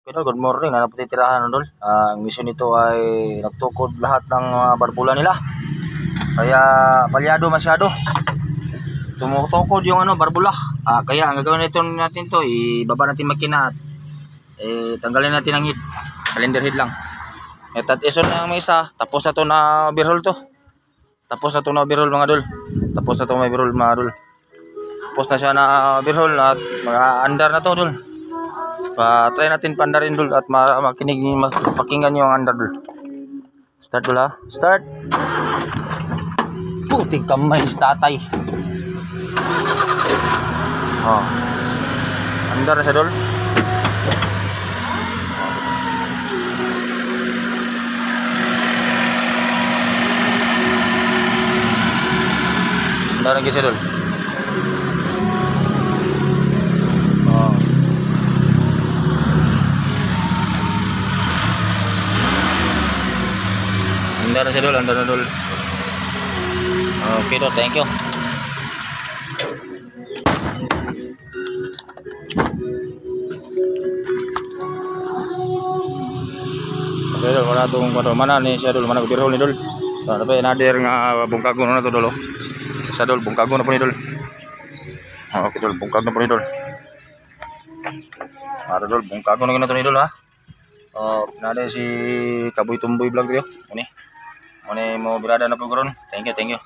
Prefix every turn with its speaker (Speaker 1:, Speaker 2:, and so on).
Speaker 1: Pero good morning, ano po titirahan dol? Ang mission nito ay nagtukod lahat ng barbula nila. Kaya palyado masyado. Tumutukod yung barbula. Kaya ang gagawin natin to, ibaba natin makina at tanggalin natin ang head. Cylinder head lang. At ison na may isa, tapos na to na overhaul to. Tapos na to na overhaul mga dol. Tapos na to na overhaul mga dol. Tapos na siya na overhaul at mag-andar na to dol. Try natin pandarin dul at makinig pakinggan niyo ang andar dul. Start dul ha. Start. Putik kamay sa tatay. Andar na siya dul. Andar lagi siya dul. Andar na siya dul, andar na dul. Okay dul, thank you. Okay dul, mana itong mana ni siya dul, mana kubirhol ni dul. Tapi nadir nga bungkago na to dul. Siya dul, bungkago na po ni dul. Okay dul, bungkag na po ni dul. Para dul, bungkago na to ni dul ha. Nada si Kaboy Tumboy vlog dito. Ini mo berada na po karon. Thank you, thank you.